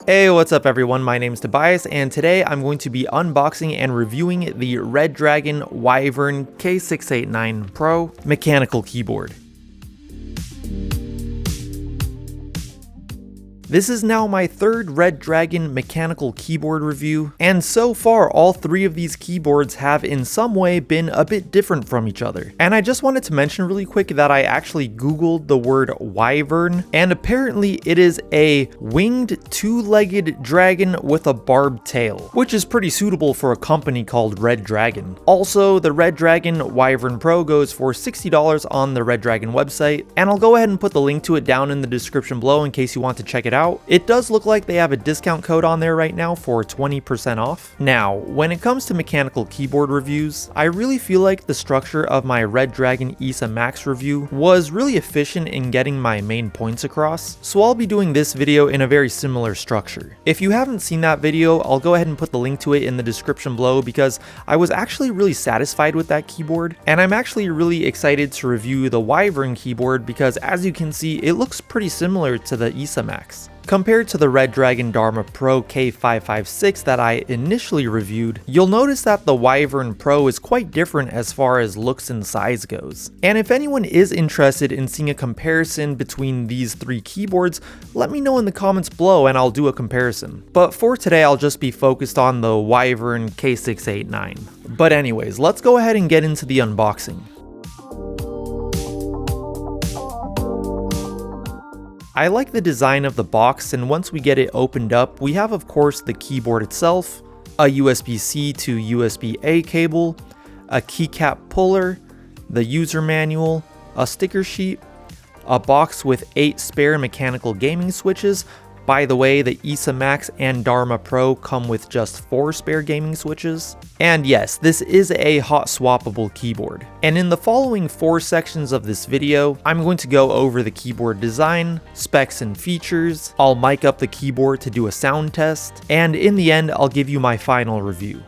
Hey, what's up everyone? My name is Tobias, and today I'm going to be unboxing and reviewing the Redragon WYVERN K689 Pro mechanical keyboard. This is now my third Redragon mechanical keyboard review, and so far all three of these keyboards have in some way been a bit different from each other. And I just wanted to mention really quick that I actually googled the word wyvern, and apparently it is a winged two-legged dragon with a barbed tail, which is pretty suitable for a company called Redragon. Also, the Redragon WYVERN Pro goes for $60 on the Redragon website, and I'll go ahead and put the link to it down in the description below in case you want to check it out. It does look like they have a discount code on there right now for 20% off. Now, when it comes to mechanical keyboard reviews, I really feel like the structure of my Redragon ISA Max review was really efficient in getting my main points across, so I'll be doing this video in a very similar structure. If you haven't seen that video, I'll go ahead and put the link to it in the description below because I was actually really satisfied with that keyboard, and I'm actually really excited to review the WYVERN keyboard because as you can see, it looks pretty similar to the ISA Max. Compared to the Redragon Dharma Pro K556 that I initially reviewed, you'll notice that the WYVERN Pro is quite different as far as looks and size goes. And if anyone is interested in seeing a comparison between these three keyboards, let me know in the comments below and I'll do a comparison. But for today, I'll just be focused on the WYVERN K689. But anyways, let's go ahead and get into the unboxing. I like the design of the box, and once we get it opened up, we have of course the keyboard itself, a USB-C to USB-A cable, a keycap puller, the user manual, a sticker sheet, a box with 8 spare mechanical gaming switches. By the way, the ISA Max and Dharma Pro come with just 4 spare gaming switches. And yes, this is a hot swappable keyboard. And in the following 4 sections of this video, I'm going to go over the keyboard design, specs and features, I'll mic up the keyboard to do a sound test, and in the end, I'll give you my final review.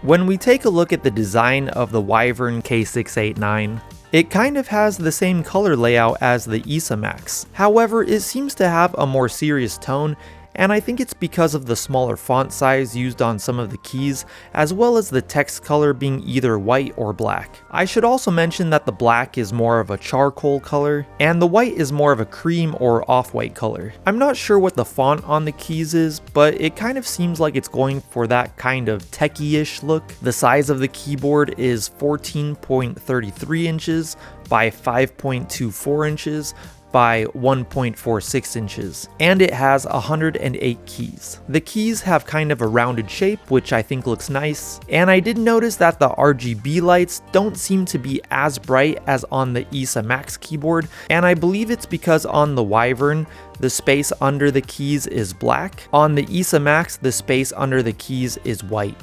When we take a look at the design of the WYVERN K689, it kind of has the same color layout as the ISA Max. However, it seems to have a more serious tone, and I think it's because of the smaller font size used on some of the keys, as well as the text color being either white or black. I should also mention that the black is more of a charcoal color, and the white is more of a cream or off-white color. I'm not sure what the font on the keys is, but it kind of seems like it's going for that kind of techie-ish look. The size of the keyboard is 14.33 inches by 5.24 inches, by 1.46 inches, and it has 108 keys. The keys have kind of a rounded shape, which I think looks nice, and I did notice that the RGB lights don't seem to be as bright as on the ISA Max keyboard, and I believe it's because on the WYVERN, the space under the keys is black. On the ISA Max, the space under the keys is white.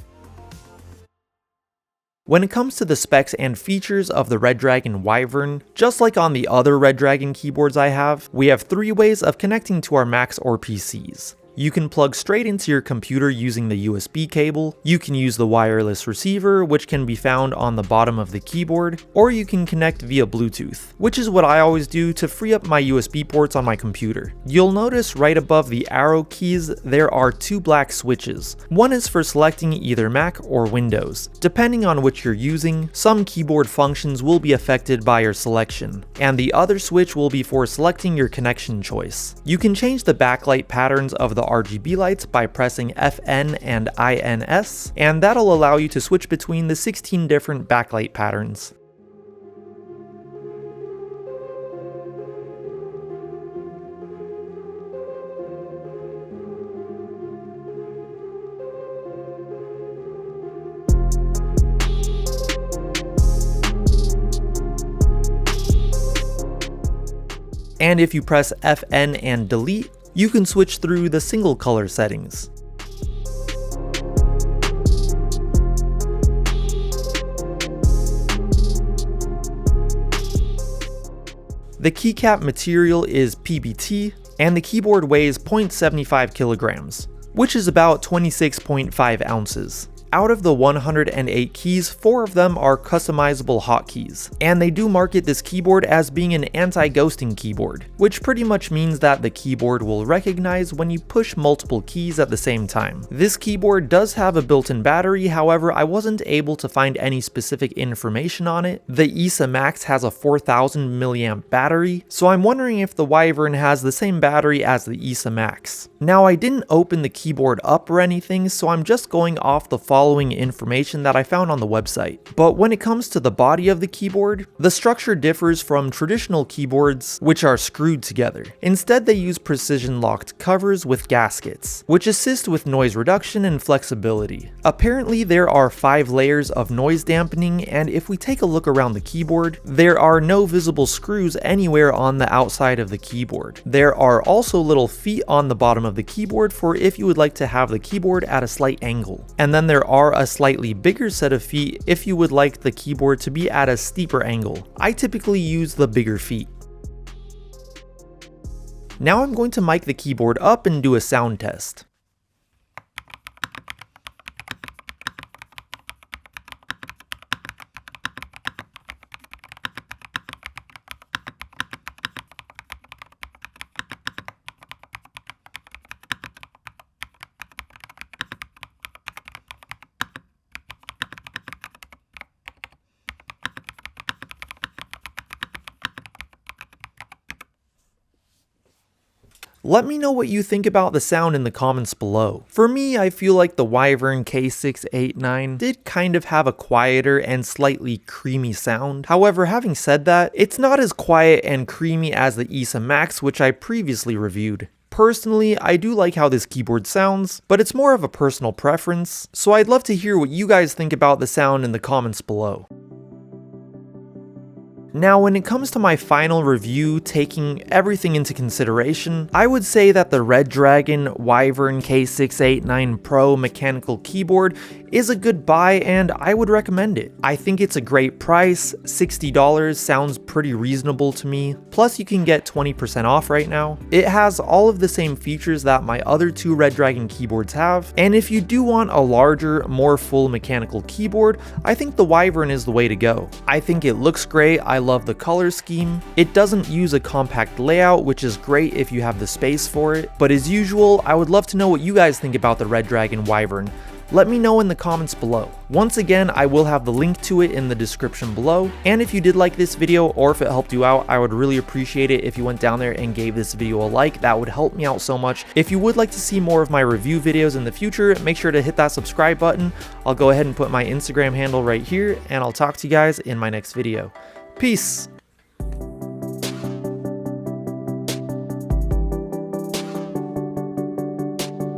When it comes to the specs and features of the Redragon WYVERN, just like on the other Redragon keyboards I have, we have 3 ways of connecting to our Macs or PCs. You can plug straight into your computer using the USB cable, you can use the wireless receiver, which can be found on the bottom of the keyboard, or you can connect via Bluetooth, which is what I always do to free up my USB ports on my computer. You'll notice right above the arrow keys, there are 2 black switches. One is for selecting either Mac or Windows. Depending on which you're using, some keyboard functions will be affected by your selection, and the other switch will be for selecting your connection choice. You can change the backlight patterns of the RGB lights by pressing FN and INS, and that'll allow you to switch between the 16 different backlight patterns. And if you press FN and delete, you can switch through the single color settings. The keycap material is PBT, and the keyboard weighs 0.75 kilograms, which is about 26.5 ounces. Out of the 108 keys, 4 of them are customizable hotkeys, and they do market this keyboard as being an anti-ghosting keyboard, which pretty much means that the keyboard will recognize when you push multiple keys at the same time. This keyboard does have a built-in battery, however I wasn't able to find any specific information on it. The ESA Max has a 4000 milliamp battery, so I'm wondering if the Wyvern has the same battery as the ESA Max. Now I didn't open the keyboard up or anything, so I'm just going off the following information that I found on the website. But when it comes to the body of the keyboard, the structure differs from traditional keyboards, which are screwed together. Instead, they use precision locked covers with gaskets, which assist with noise reduction and flexibility. Apparently there are 5 layers of noise dampening, and if we take a look around the keyboard, there are no visible screws anywhere on the outside of the keyboard. There are also little feet on the bottom of the keyboard for if you would like to have the keyboard at a slight angle. And then there are a slightly bigger set of feet if you would like the keyboard to be at a steeper angle. I typically use the bigger feet. Now I'm going to mic the keyboard up and do a sound test. Let me know what you think about the sound in the comments below. For me, I feel like the Wyvern K689 did kind of have a quieter and slightly creamy sound. However, having said that, it's not as quiet and creamy as the ESA Max, which I previously reviewed. Personally, I do like how this keyboard sounds, but it's more of a personal preference, so I'd love to hear what you guys think about the sound in the comments below. Now, when it comes to my final review, taking everything into consideration, I would say that the Redragon WYVERN K689 Pro mechanical keyboard is a good buy and I would recommend it. I think it's a great price. $60 sounds pretty reasonable to me. Plus you can get 20% off right now. It has all of the same features that my other 2 Redragon keyboards have, and if you do want a larger, more full mechanical keyboard, I think the Wyvern is the way to go. I think it looks great. I love the color scheme. It doesn't use a compact layout, which is great if you have the space for it. But as usual, I would love to know what you guys think about the Redragon Wyvern. Let me know in the comments below. Once again, I will have the link to it in the description below. And if you did like this video or if it helped you out, I would really appreciate it if you went down there and gave this video a like. That would help me out so much. If you would like to see more of my review videos in the future, make sure to hit that subscribe button. I'll go ahead and put my Instagram handle right here, and I'll talk to you guys in my next video. Peace!